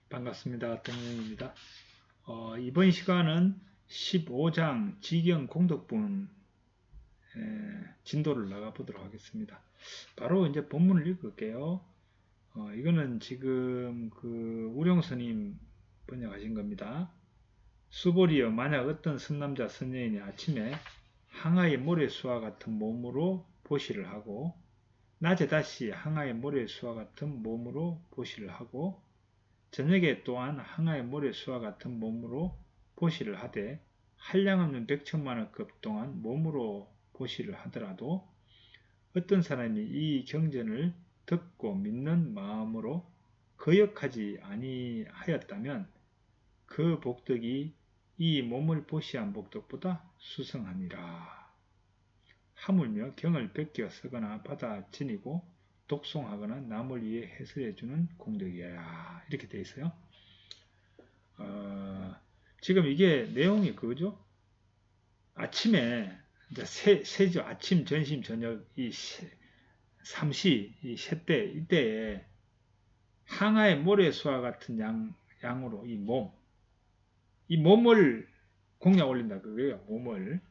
반갑습니다. 동영입니다. 이번 시간은 15장 지경 공덕분 진도를 나가 보도록 하겠습니다. 바로 이제 본문을 읽을게요. 이거는 지금 그 우룡스님 번역하신 겁니다. 수보리여, 만약 어떤 선남자 선여인이 아침에 항아의 모래수와 같은 몸으로 보시를 하고 낮에 다시 항아의 모래수와 같은 몸으로 보시를 하고 저녁에 또한 항아의 모래수와 같은 몸으로 보시를 하되 한량없는 백천만원급 동안 몸으로 보시를 하더라도 어떤 사람이 이 경전을 듣고 믿는 마음으로 거역하지 아니하였다면 그 복덕이 이 몸을 보시한 복덕보다 수성하니라. 하물며 경을 베껴 쓰거나 받아 지니고 독송하거나 남을 위해 해설해주는 공덕이야. 이렇게 되어 있어요. 지금 이게 내용이 그거죠. 아침에 이제 세죠. 아침, 점심, 저녁 이 삼시 이 세때 이때에 항아의 모래수와 같은 양으로 이 몸을 공양 올린다 그거예요. 몸을.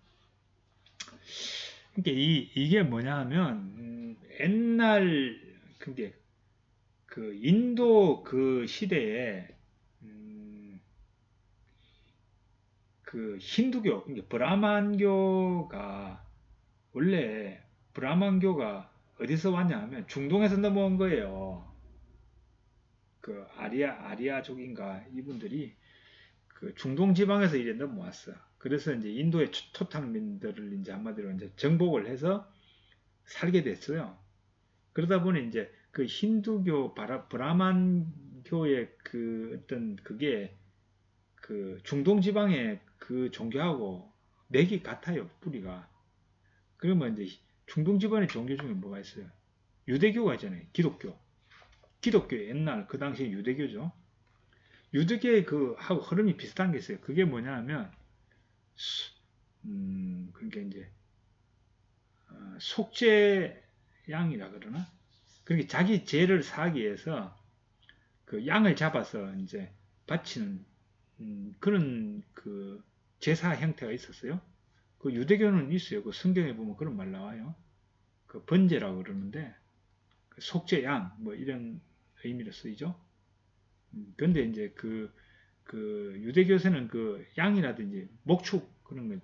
그러니까 이게 뭐냐 하면 옛날 그게 그 인도 그 시대에 그 힌두교, 브라만교가 원래 브라만교가 어디서 왔냐 하면 중동에서 넘어온 거예요. 그 아리아족인가 이분들이 그 중동 지방에서 이제 넘어왔어. 그래서 이제 인도의 토착민들을 이제 한마디로 이제 정복을 해서 살게 됐어요. 그러다 보니 이제 그 힌두교 브라만교의 그 어떤 그게 그 중동 지방의 그 종교하고 맥이 같아요, 뿌리가. 그러면 이제 중동 지방의 종교 중에 뭐가 있어요? 유대교가 있잖아요. 기독교 옛날 그 당시 유대교죠. 유대교의 그 하고 흐름이 비슷한 게 있어요. 그게 뭐냐면 그러니까 이제 속죄양이라 그러나? 그러니까 자기 죄를 사하기 위해서 그 양을 잡아서 이제 바치는 그런 그 제사 형태가 있었어요. 그 유대교는 있어요. 그 성경에 보면 그런 말 나와요. 그 번제라고 그러는데 그 속죄양 뭐 이런 의미로 쓰이죠. 근데 이제 그 유대교에서는 그 양이라든지 목축 그런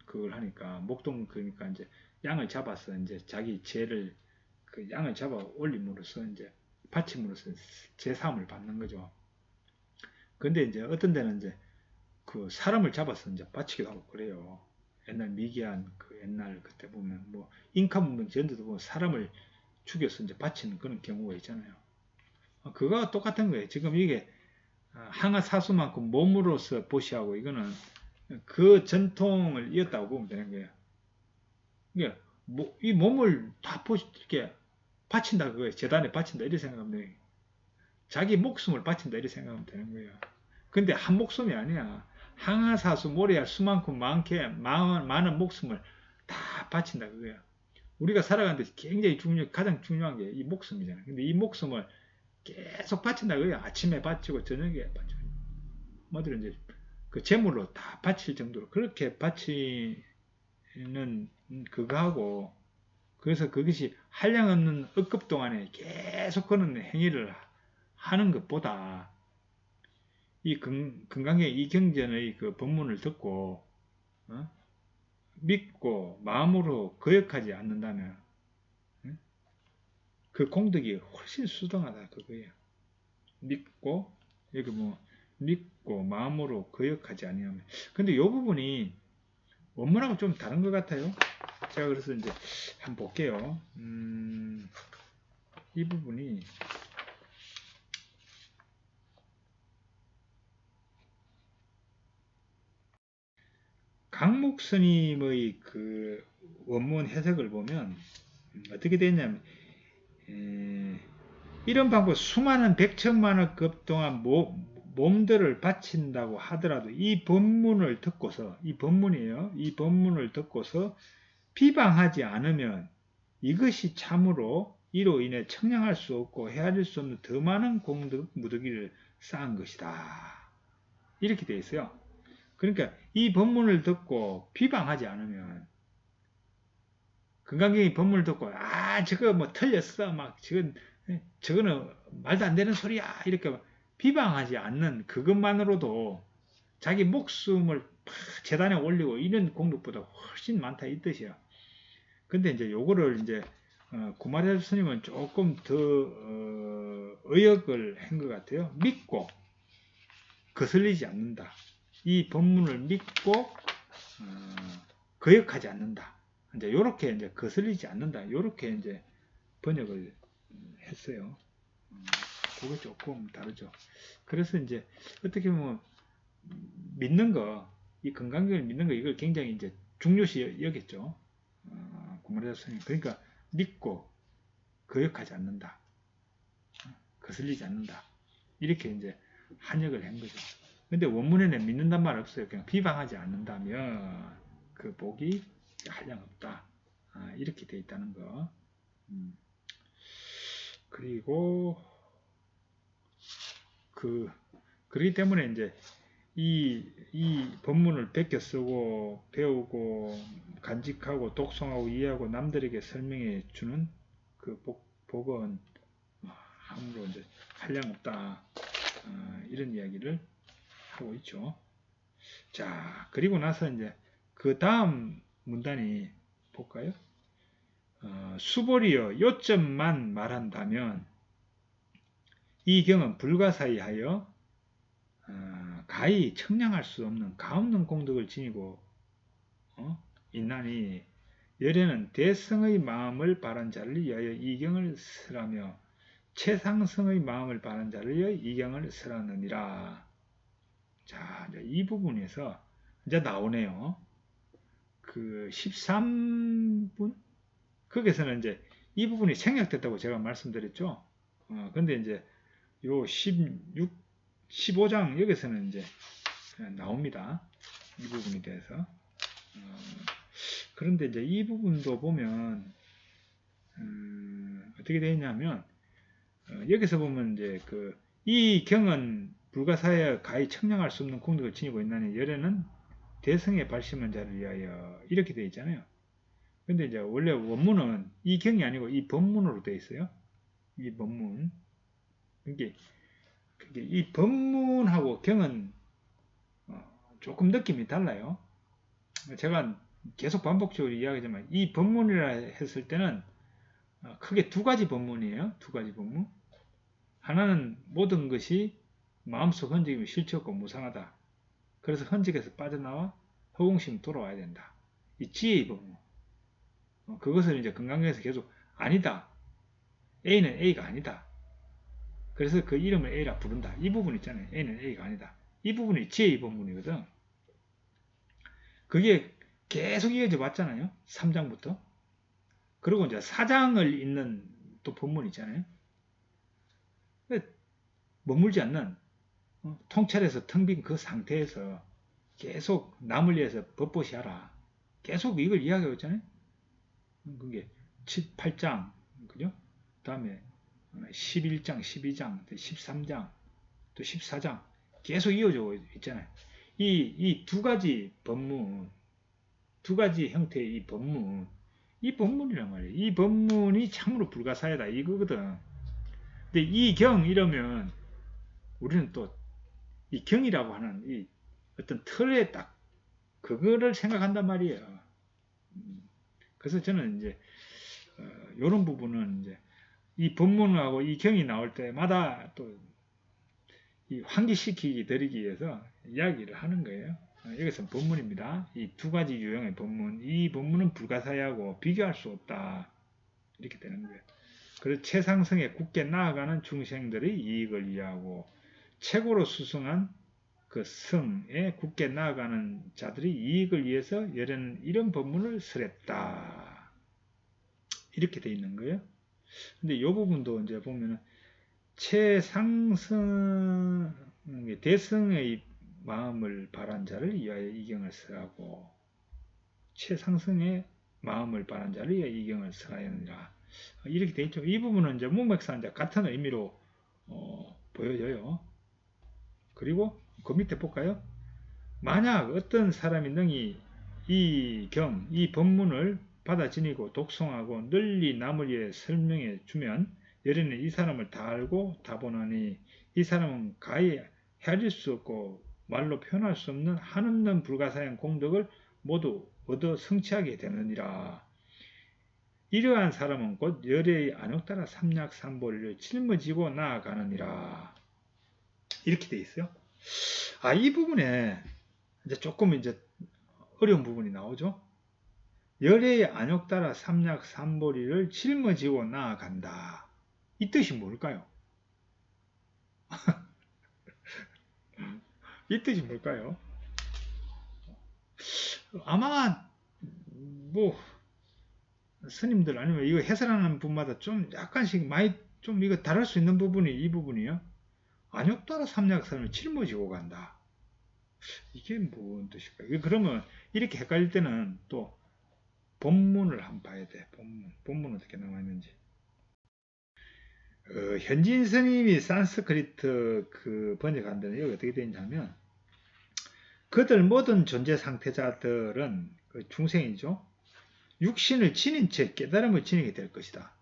그걸 하니까 목동 그러니까 이제 양을 잡아서 이제 자기 죄를 그 양을 잡아 올림으로써 이제 바침으로써 제사함을 받는 거죠. 근데 이제 어떤 데는 이제 그 사람을 잡아서 이제 바치기도 하고 그래요. 옛날 미개한 그 옛날 그때 보면 뭐 잉카 문명 전에도 보면 사람을 죽여서 이제 바치는 그런 경우가 있잖아요. 그거와 똑같은 거예요. 지금 이게 항아 사수만큼 몸으로서 보시하고 이거는 그 전통을 이었다고 보면 되는 거예요. 이게 이 몸을 다 이렇게 바친다 그거예요. 재단에 바친다 이렇게 생각하면 돼요. 자기 목숨을 바친다 이렇게 생각하면 되는 거예요. 근데 한 목숨이 아니야. 항아사수 모래야 수만큼 많은 목숨을 다 바친다 그거야. 우리가 살아가는데 굉장히 가장 중요한 게 이 목숨이잖아. 근데 이 목숨을 계속 바친다 그거야. 아침에 바치고 저녁에 바치고. 뭐들 이제 그 재물로 다 바칠 정도로 그렇게 바치는 그거하고 그래서 그것이 한량없는 억급 동안에 계속 그런 행위를 하는 것보다 이 금강경 이경전의 그 법문을 듣고 믿고 마음으로 거역하지 않는다면 그 공덕이 훨씬 수등하다 그거예요. 믿고 여기 뭐 믿고 마음으로 거역하지 아니하면 근데 이 부분이 원문하고 좀 다른 것 같아요. 제가 그래서 이제 한번 볼게요. 이 부분이 강목 스님의 그 원문 해석을 보면 어떻게 되냐면 이런 방법 수많은 백천만원급 동안 몸들을 바친다고 하더라도 이 법문을 듣고서 이 법문이에요. 이 법문을 듣고서 비방하지 않으면 이것이 참으로 이로 인해 청량할 수 없고 헤아릴 수 없는 더 많은 공덕 무더기를 쌓은 것이다. 이렇게 되어 있어요. 그러니까 이 법문을 듣고 비방하지 않으면, 금강경이 법문을 듣고 저거 뭐 틀렸어 막 저거는 말도 안 되는 소리야 이렇게 비방하지 않는 그것만으로도 자기 목숨을 재단에 올리고 이런 공덕보다 훨씬 많다 이 뜻이야. 근데 이제 요거를 이제 구마대 스님은 조금 더 의역을 한 것 같아요. 믿고 거슬리지 않는다. 이 법문을 믿고 거역하지 않는다. 이제 요렇게 이제 거슬리지 않는다. 요렇게 이제 번역을 했어요. 그거 조금 다르죠. 그래서 이제 어떻게 보면 믿는 거, 이 건강경을 믿는 거 이걸 굉장히 이제 중요시 여겼죠. 구마대 스님. 그러니까 믿고 거역하지 않는다. 거슬리지 않는다. 이렇게 이제 한역을 한 거죠. 근데 원문에는 믿는단 말 없어요. 그냥 비방하지 않는다면 그 복이 한량없다. 이렇게 돼 있다는 거. 그리고 그렇기 때문에 이제 이 법문을 베껴 쓰고 배우고 간직하고 독송하고 이해하고 남들에게 설명해 주는 그 복은 함으로 이제 한량없다. 이런 이야기를 하고 있죠. 자, 그리고 나서 이제 그 다음 문단이 볼까요? 수보리여 요점만 말한다면 이 경은 불가사의하여 가히 청량할 수 없는 가없는 공덕을 지니고 있나니 열에는 대성의 마음을 바란 자를 위하여 이 경을 쓰라며 최상성의 마음을 바란 자를 위하여 이 경을 쓰라느니라. 자, 이제 이 부분에서 이제 나오네요. 그 13분? 거기서는 이제 이 부분이 생략됐다고 제가 말씀드렸죠. 근데 이제 요 16, 15장 여기서는 이제 나옵니다. 이 부분에 대해서. 그런데 이제 이 부분도 보면, 어떻게 되어 있냐면, 여기서 보면 이제 이 경은 불가사에 가히 청량할 수 없는 공덕을 지니고 있나니 열에는 대성의 발심한 자를 위하여 이렇게 되어 있잖아요. 근데 이제 원래 원문은 이 경이 아니고 이 법문으로 되어 있어요. 이 법문. 그게 이 법문하고 경은 조금 느낌이 달라요. 제가 계속 반복적으로 이야기하지만 이 법문이라 했을 때는 크게 두 가지 법문이에요. 두 가지 법문. 하나는 모든 것이 마음속 흔적이면 실체 없고 무상하다. 그래서 흔적에서 빠져나와 허공심이 돌아와야 된다. 이 지혜의 법문. 그것을 이제 건강경에서 계속 아니다. A는 A가 아니다. 그래서 그 이름을 A라 부른다. 이 부분 있잖아요. A는 A가 아니다. 이 부분이 지혜의 법문이거든. 그게 계속 이어져 왔잖아요. 3장부터. 그리고 이제 4장을 잇는 또 법문 있잖아요. 머물지 않는 통찰에서 텅 빈 그 상태에서 계속 남을 위해서 법보시 하라. 계속 이걸 이야기하고 있잖아요. 그게 7, 8장, 그죠? 그 다음에 11장, 12장, 13장, 또 14장 계속 이어져 있잖아요. 이 두 가지 법문, 두 가지 형태의 이 법문이란 말이에요. 이 법문이 참으로 불가사의다 이거거든. 근데 이 경 이러면 우리는 또 이 경이라고 하는 이 어떤 틀에 딱 그거를 생각한단 말이에요. 그래서 저는 이제 이런 부분은 이제 이 법문하고 이 경이 나올 때마다 또 이 환기시키기 드리기 위해서 이야기를 하는 거예요. 여기서 법문입니다. 이 두 가지 유형의 법문, 이 법문은 불가사의하고 비교할 수 없다. 이렇게 되는 거예요. 그래서 최상승에 굳게 나아가는 중생들의 이익을 위하고 최고로 수승한 그 성에 굳게 나아가는 자들의 이익을 위해서 열에는 이런 법문을 설했다. 이렇게 돼 있는 거예요. 근데 이 부분도 이제 보면은 최상승 대승의 마음을 바란 자를 위하여 이경을 쓰라고 최상승의 마음을 바란 자를 위하여 이경을 쓰라느니라. 이렇게 돼 있죠. 이 부분은 이제 문맥상 이제 같은 의미로 보여져요. 그리고 그 밑에 볼까요? 만약 어떤 사람이 능히 이 법문을 받아 지니고 독송하고 널리 남을 위해 설명해 주면 여리는 이 사람을 다 알고 다 보나니 이 사람은 가히 헤아릴 수 없고 말로 표현할 수 없는 한없는 불가사의한 공덕을 모두 얻어 성취하게 되느니라. 이러한 사람은 곧 열의 안욕 따라 삼약삼보리를 짊어지고 나아가느니라. 이렇게 돼 있어요. 이 부분에 이제 어려운 부분이 나오죠. 열의 안욕 따라 삼약삼보리를 짊어지고 나아간다. 이 뜻이 뭘까요? 이 뜻이 뭘까요? 아마 뭐 스님들 아니면 이거 해설하는 분마다 좀 약간씩 많이 좀 이거 다를 수 있는 부분이 이 부분이요. 안욕 따라 삼약삼을 짊어지고 간다. 이게 뭔 뜻일까요? 그러면 이렇게 헷갈릴 때는 또 본문을 한번 봐야 돼. 본문 어떻게 나와 있는지. 현진 스님이 산스크리트 그 번역한 데는 여기 어떻게 되어 있냐면 그들 모든 존재 상태자들은 그 중생이죠. 육신을 지닌 채 깨달음을 지니게 될 것이다.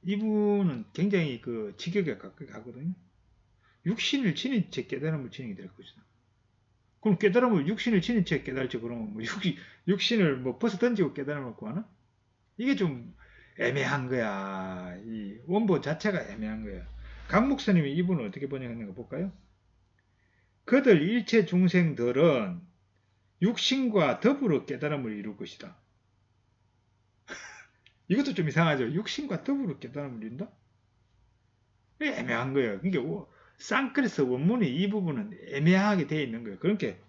이분은 굉장히 그 직역에 가깝게 하거든요. 육신을 지닌 채 깨달음을 지니게 될 것이다. 그럼 깨달음을 육신을 지닌 채 깨달지 그러면 뭐 육신을 뭐 벗어 던지고 깨달음을 구하나? 이게 좀 애매한 거야. 이 원본 자체가 애매한 거야. 강 목사님이 이분을 어떻게 번역했는가 볼까요? 그들 일체 중생들은 육신과 더불어 깨달음을 이룰 것이다. 이것도 좀 이상하죠. 육신과 더불어 깨달음을 이룬다? 애매한 거예요. 그러니까 쌍크리스 원문이 이 부분은 애매하게 되어 있는 거예요. 그렇게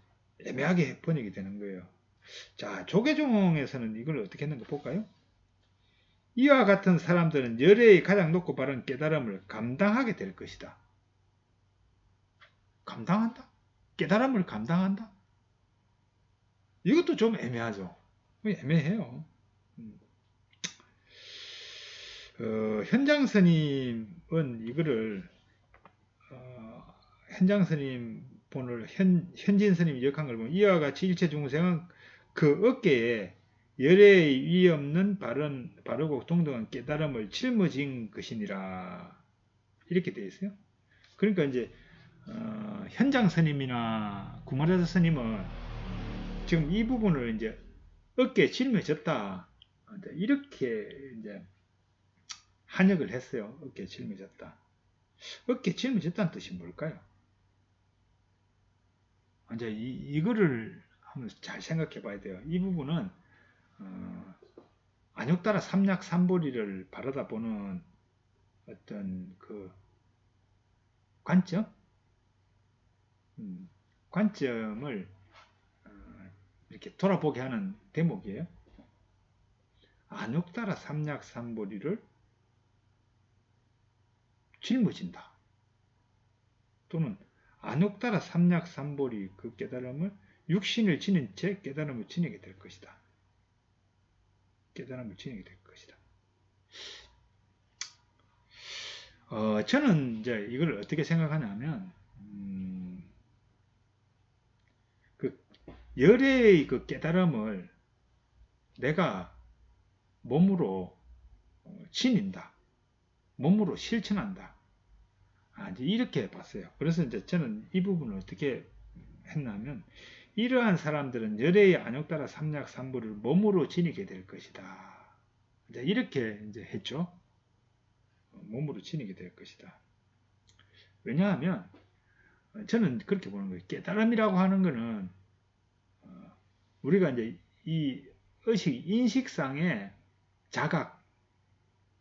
애매하게 번역이 되는 거예요. 자, 조계종에서는 이걸 어떻게 했는가 볼까요? 이와 같은 사람들은 열애의 가장 높고 바른 깨달음을 감당하게 될 것이다. 감당한다? 깨달음을 감당한다? 이것도 좀 애매하죠. 애매해요. 현장 스님은 이거를 현장 스님 본을 현진 스님이 역한 걸 보면 이와 같이 일체 중생은 그 어깨에 열애의 위 없는 바르고 동등한 깨달음을 짊어진 것이니라. 이렇게 되어 있어요. 그러니까 이제 현장 스님이나 구마라자 스님은 지금 이 부분을 이제 어깨에 짊어졌다. 이렇게 이제 한역을 했어요. 어깨에 짊어졌다. 어깨에 짊어졌다는 뜻이 뭘까요? 이제 이거를 한번 잘 생각해 봐야 돼요. 이 부분은 안욕 따라 삼약삼보리를 바라다 보는 어떤 그 관점, 관점을 이렇게 돌아보게 하는 대목이에요. 안욕 따라 삼약삼보리를 짊어진다. 또는 안욕 따라 삼약삼보리 그 깨달음을 육신을 지닌 채 깨달음을 지니게 될 것이다. 깨달음을 지니게 될 것이다. 저는 이제 이걸 어떻게 생각하냐면 그 열애의 그 깨달음을 내가 몸으로 지닌다. 몸으로 실천한다. 이제 이렇게 봤어요. 그래서 이제 저는 이 부분을 어떻게 했냐면 이러한 사람들은 열애의 안욕 따라 삼약삼보를 몸으로 지니게 될 것이다. 이제 이렇게 이제 했죠. 몸으로 지니게 될 것이다. 왜냐하면 저는 그렇게 보는 거예요. 깨달음이라고 하는 거는 우리가 이제 이 의식 인식상의 자각,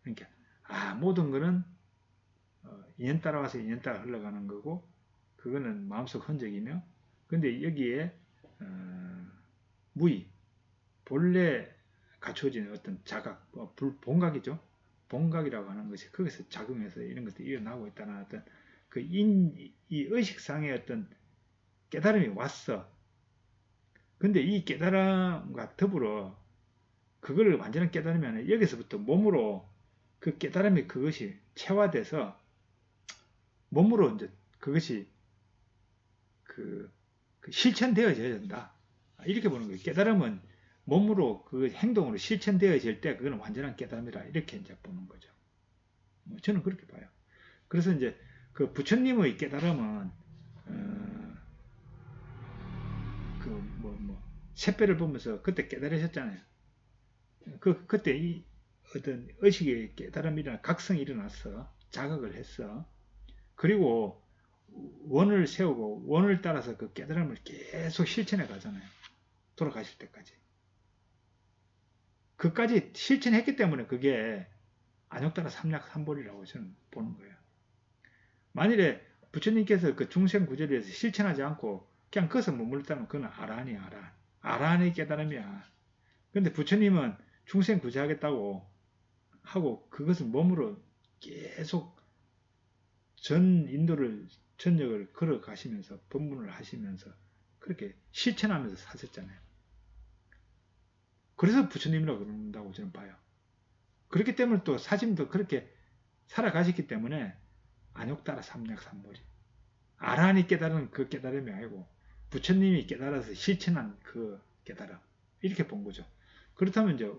그러니까 모든 거는 인연 따라와서 인연 따라 흘러가는 거고 그거는 마음속 흔적이며 근데 여기에 무의 본래 갖춰진 어떤 자각 본각이죠. 본각이라고 하는 것이 거기서 작용해서 이런 것들이 일어나고 있다는 어떤 이 의식상의 어떤 깨달음이 왔어. 근데 이 깨달음과 더불어 그걸 완전한 깨달으면 여기서부터 몸으로 그 깨달음이 그것이 체화돼서 몸으로 이제 그것이 그 실천되어져야 된다. 이렇게 보는 거예요. 깨달음은 몸으로 그 행동으로 실천되어질 때 그거는 완전한 깨달음이라 이렇게 이제 보는 거죠. 저는 그렇게 봐요. 그래서 이제 그 부처님의 깨달음은 샛별을 보면서 그때 깨달으셨잖아요. 그때 이 어떤 의식의 깨달음이나 각성이 일어났어. 자각을 했어. 그리고 원을 세우고 원을 따라서 그 깨달음을 계속 실천해 가잖아요. 돌아가실 때까지. 그까지 실천했기 때문에 그게 안욕따라 삼략삼볼이라고 저는 보는 거예요. 만일에 부처님께서 그 중생구절에서 실천하지 않고 그냥 거기서 머물렀다면 그건 아란이야, 아란. 아란의 깨달음이야. 근데 부처님은 중생구제하겠다고 하고 그것을 몸으로 계속 전 인도를 전역을 걸어가시면서 법문을 하시면서 그렇게 실천하면서 사셨잖아요. 그래서 부처님이라고 그런다고 저는 봐요. 그렇기 때문에 또 사심도 그렇게 살아가셨기 때문에 안욕따라 삼략삼몰이 아란이 깨달은 그 깨달음이 아니고 부처님이 깨달아서 실천한 그 깨달음 이렇게 본 거죠. 그렇다면 이제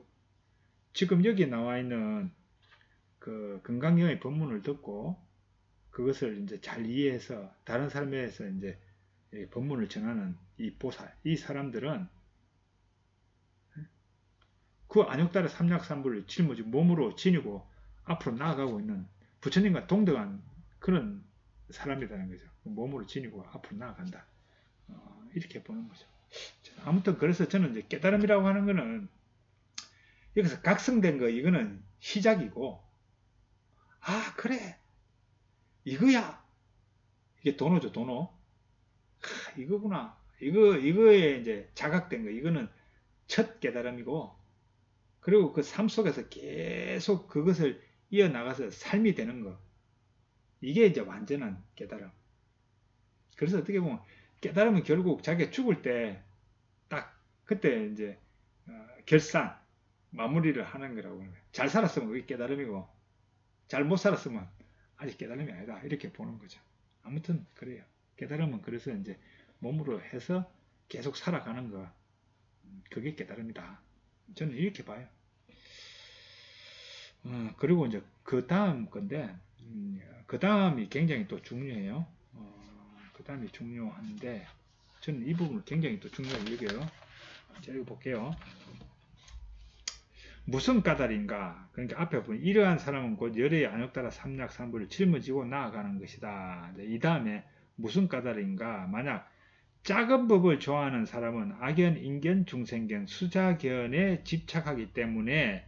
지금 여기 나와 있는 그 금강경의 법문을 듣고 그것을 이제 잘 이해해서 다른 사람에서 이제 법문을 전하는 이 보살, 이 사람들은 그 안욕따라 삼략삼불을 짊어지고 몸으로 지니고 앞으로 나아가고 있는 부처님과 동등한 그런 사람이라는 거죠. 몸으로 지니고 앞으로 나아간다. 이렇게 보는 거죠. 아무튼 그래서 저는 이제 깨달음이라고 하는 거는 여기서 각성된 거 이거는 시작이고 아 그래 이거야 이게 도노죠 도노 이거구나 이거에 이제 자각된 거 이거는 첫 깨달음이고 그리고 그 삶 속에서 계속 그것을 이어나가서 삶이 되는 거 이게 이제 완전한 깨달음. 그래서 어떻게 보면 깨달음은 결국 자기가 죽을 때 딱 그때 이제 결산 마무리를 하는 거라고 하는 거예요. 잘 살았으면 그게 깨달음이고 잘 못 살았으면 아직 깨달음이 아니다 이렇게 보는 거죠. 아무튼 그래요. 깨달음은 그래서 이제 몸으로 해서 계속 살아가는 거 그게 깨달음이다. 저는 이렇게 봐요. 그리고 이제 그 다음 건데 그 다음이 굉장히 또 중요해요. 그 다음이 중요한데 저는 이 부분을 굉장히 또 중요하게 여겨요. 자, 이거 볼게요. 무슨 까닭인가? 그러니까 앞에 보면 이러한 사람은 곧 열의 안욕따라 삼략삼불을 짊어지고 나아가는 것이다. 이 다음에 무슨 까닭인가? 만약 작은 법을 좋아하는 사람은 악견, 인견, 중생견, 수자견에 집착하기 때문에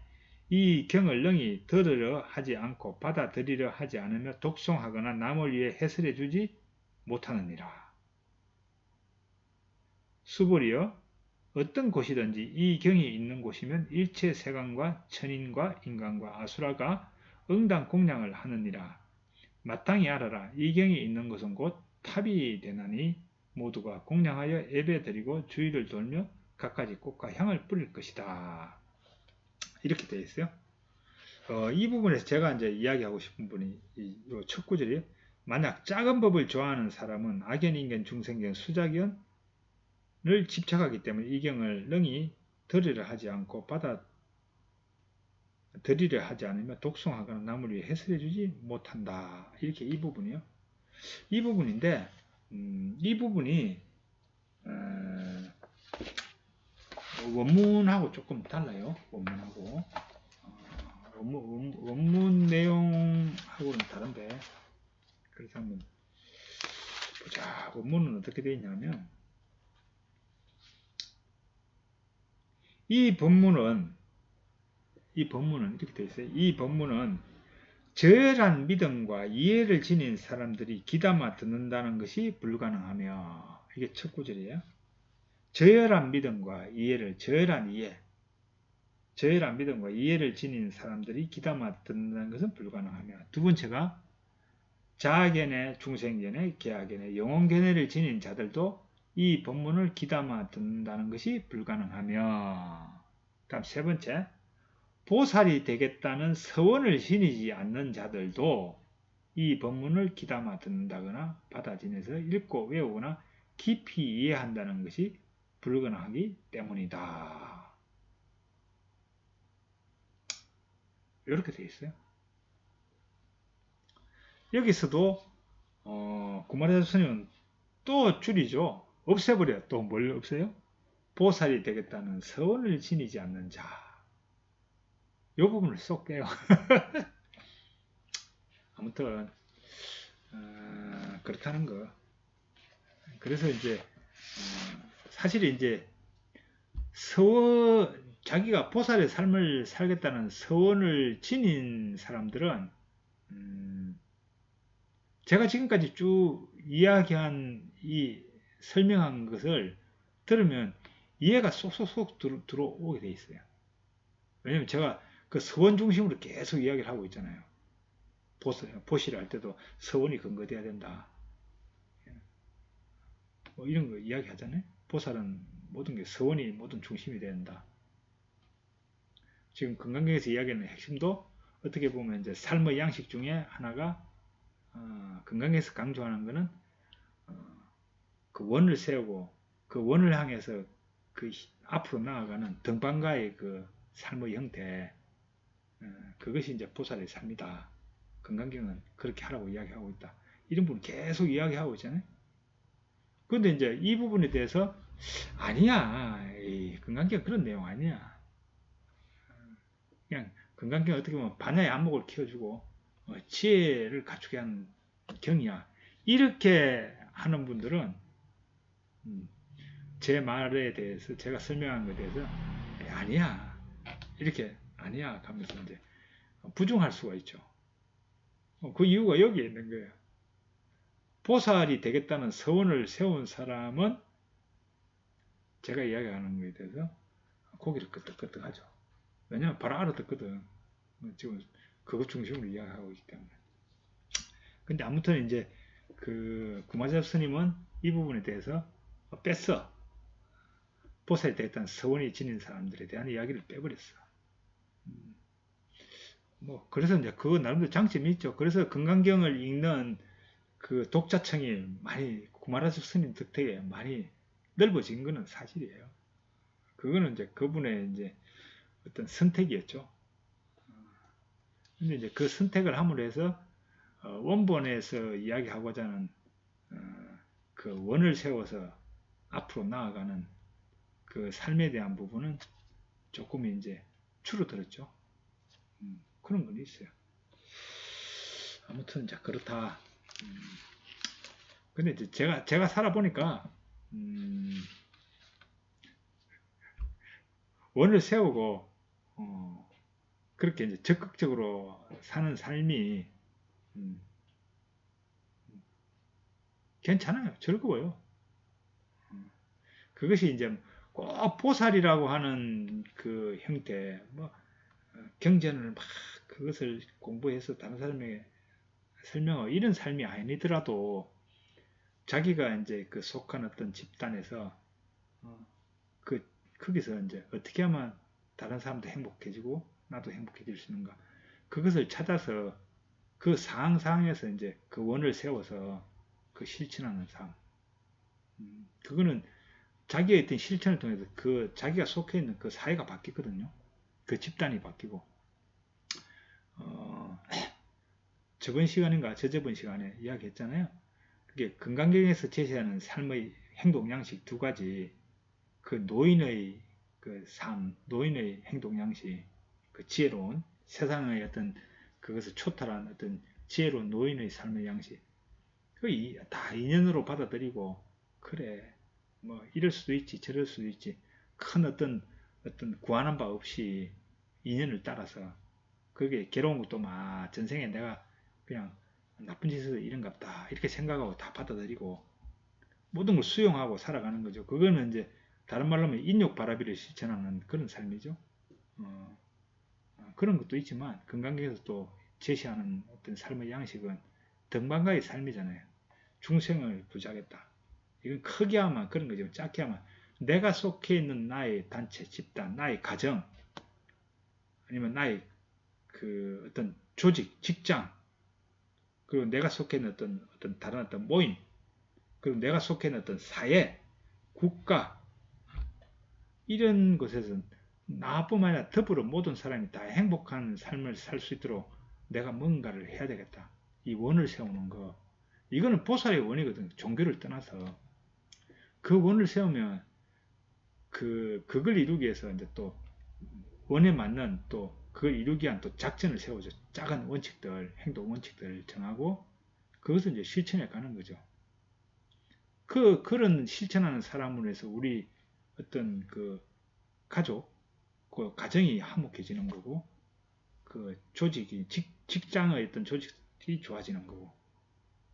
이 경을 능히 들으려 하지 않고 받아들이려 하지 않으며 독송하거나 남을 위해 해설해 주지 못하느니라. 수불이여 어떤 곳이든지 이 경이 있는 곳이면 일체 세간과 천인과 인간과 아수라가 응당 공양을 하느니라. 마땅히 알아라. 이 경이 있는 것은 곧 탑이 되나니 모두가 공양하여 예배드리고 주의를 돌며 갖가지 꽃과 향을 뿌릴 것이다. 이렇게 되어 있어요. 이 부분에서 제가 이제 이야기하고 싶은 분이 이 첫 구절이에요. 만약 작은 법을 좋아하는 사람은 악견, 인견, 중생견, 수자견을 집착하기 때문에 이 경을 능히 들으려 하지 않고 받아들이려 하지 않으며 독송하거나 남을 위해 해설해 주지 못한다. 이렇게 이 부분이요. 이 부분인데 이 부분이 원문하고 조금 달라요. 원문하고 원문 내용하고는 다른데 그래서 한번 보자. 원문은 어떻게 되어 있냐면 이 법문은 이렇게 되어 있어요. 이 법문은 저열한 믿음과 이해를 지닌 사람들이 귀담아 듣는다는 것이 불가능하며 이게 첫 구절이에요. 저열한 믿음과 이해를 저열한 믿음과 이해를 지닌 사람들이 귀담아 듣는다는 것은 불가능하며 두 번째가 자아견해, 중생견해, 계하견해, 영혼견해를 지닌 자들도 이 법문을 귀담아 듣는다는 것이 불가능하며 다음 세 번째, 보살이 되겠다는 서원을 지니지 않는 자들도 이 법문을 귀담아 듣는다거나 받아 지내서 읽고 외우거나 깊이 이해한다는 것이 불가능하기 때문이다. 이렇게 되어 있어요. 여기서도 구마라자 스님은 또 줄이죠. 없애버려요. 또 뭘 없애요? 보살이 되겠다는 서원을 지니지 않는 자. 이 부분을 쏙 빼요. 아무튼 그렇다는 거. 그래서 이제 사실 이제 자기가 보살의 삶을 살겠다는 서원을 지닌 사람들은 제가 지금까지 쭉 이야기한 이 설명한 것을 들으면 이해가 쏙쏙쏙 들어오게 돼 있어요. 왜냐면 제가 그 서원 중심으로 계속 이야기를 하고 있잖아요. 보시를 할 때도 서원이 근거돼야 된다. 뭐 이런 거 이야기 하잖아요. 보살은 모든 게 서원이 모든 중심이 된다. 지금 건강경에서 이야기하는 핵심도 어떻게 보면 이제 삶의 양식 중에 하나가 건강에서 강조하는 것은 그 원을 세우고 그 원을 향해서 그 앞으로 나아가는 등반가의 그 삶의 형태, 그것이 이제 보살의 삶이다. 건강경은 그렇게 하라고 이야기하고 있다. 이런 부분 계속 이야기하고 있잖아요. 그런데 이제 이 부분에 대해서 아니야, 건강경 그런 내용 아니야. 그냥 건강경 어떻게 보면 반야의 안목을 키워주고 지혜를 갖추게 하는 경이야. 이렇게 하는 분들은 제 말에 대해서 제가 설명한 것에 대해서 아니야 이렇게 아니야 하면서 이제 부정할 수가 있죠. 그 이유가 여기에 있는 거예요. 보살이 되겠다는 서원을 세운 사람은 제가 이야기하는 것에 대해서 고개를 끄덕끄덕 하죠. 왜냐면 바로 알아듣거든. 지금 그것 중심으로 이야기하고 있기 때문에. 근데 아무튼 이제 그 구마자 스님은 이 부분에 대해서 뺐어. 보살이 되겠다는 서원이 지닌 사람들에 대한 이야기를 빼버렸어. 뭐 그래서 이제 그거 나름대로 장점이 있죠. 그래서 건강경을 읽는 그 독자층이 많이 구마라주 스님 덕택에 많이 넓어진 거는 사실이에요. 그거는 이제 그분의 이제 어떤 선택이었죠. 근데 이제 그 선택을 함으로 해서 원본에서 이야기하고자 하는 그 원을 세워서 앞으로 나아가는 그 삶에 대한 부분은 조금 이제 줄어들었죠. 그런 건 있어요. 아무튼 이제 그렇다. 근데 이제 제가 살아보니까 원을 세우고 그렇게 이제 적극적으로 사는 삶이 괜찮아요. 즐거워요. 그것이 이제 꼭 보살이라고 하는 그 형태, 뭐 경전을 막 그것을 공부해서 다른 사람에게 설명하고 이런 삶이 아니더라도 자기가 이제 그 속한 어떤 집단에서 그 거기서 이제 어떻게 하면 다른 사람도 행복해지고 나도 행복해질 수 있는가, 그것을 찾아서 그 상황에서 이제 그 원을 세워서 그 실천하는 삶. 그거는 자기의 어떤 실천을 통해서 그 자기가 속해 있는 그 사회가 바뀌거든요. 그 집단이 바뀌고. 저번 시간인가 저저번 시간에 이야기했잖아요. 그게 건강경에서 제시하는 삶의 행동 양식 두 가지, 그 노인의 그 삶, 노인의 행동 양식, 그 지혜로운 세상의 어떤 그것을 초탈한 어떤 지혜로운 노인의 삶의 양식, 다 인연으로 받아들이고, 그래 뭐 이럴 수도 있지 저럴 수도 있지, 큰 어떤 구하는 바 없이 인연을 따라서 그게 괴로운 것도 막 전생에 내가 그냥 나쁜 짓을 해서 이런갑다 이렇게 생각하고 다 받아들이고 모든 걸 수용하고 살아가는 거죠. 그거는 이제 다른 말로 하면 인욕바라비를 실천하는 그런 삶이죠. 그런 것도 있지만 건강경에서 또 제시하는 어떤 삶의 양식은 등반가의 삶이잖아요. 중생을 구제하겠다. 이건 크게 하면 그런 거죠. 작게 하면 내가 속해 있는 나의 단체, 집단, 나의 가정, 아니면 나의 그 어떤 조직, 직장, 그리고 내가 속해 있는 어떤 다른 어떤 모임, 그리고 내가 속해 있는 어떤 사회, 국가, 이런 곳에서 나뿐만 아니라 더불어 모든 사람이 다 행복한 삶을 살 수 있도록 내가 뭔가를 해야 되겠다. 이 원을 세우는 거. 이거는 보살의 원이거든. 종교를 떠나서. 그 원을 세우면 그걸 이루기 위해서 이제 또 원에 맞는 또 그걸 이루기 위한 또 작전을 세우죠. 작은 원칙들, 행동 원칙들을 정하고 그것을 이제 실천해 가는 거죠. 그런 실천하는 사람으로 해서 우리 어떤 그 가족, 그 가정이 화목해지는 거고, 그 조직이, 직장의 어떤 조직이 좋아지는 거고,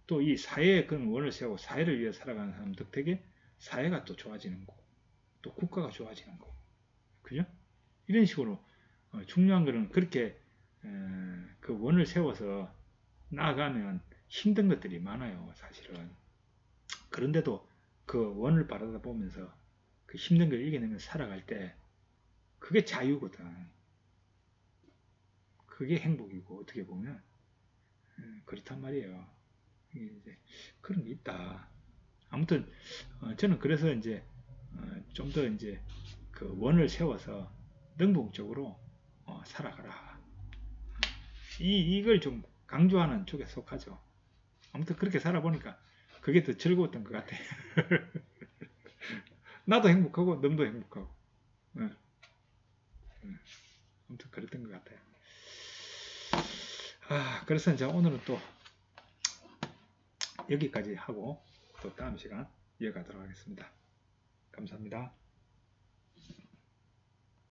또 이 사회의 그런 원을 세우고 사회를 위해 살아가는 사람 덕택에 사회가 또 좋아지는 거고, 또 국가가 좋아지는 거고, 그죠? 이런 식으로 중요한 거는 그렇게 그 원을 세워서 나아가면 힘든 것들이 많아요, 사실은. 그런데도 그 원을 바라다 보면서 그 힘든 걸 이겨내면서 살아갈 때 그게 자유거든. 그게 행복이고 어떻게 보면 그렇단 말이에요. 이제 그런 게 있다. 아무튼 저는 그래서 이제 좀 더 이제 그 원을 세워서 능동적으로 살아가라. 이걸 좀 강조하는 쪽에 속하죠. 아무튼 그렇게 살아보니까 그게 더 즐거웠던 것 같아요. 나도 행복하고 너도 행복하고. 아무튼 그랬던 것 같아요. 그래서 이제 오늘은 또 여기까지 하고 또 다음 시간 이어가도록 하겠습니다. 감사합니다.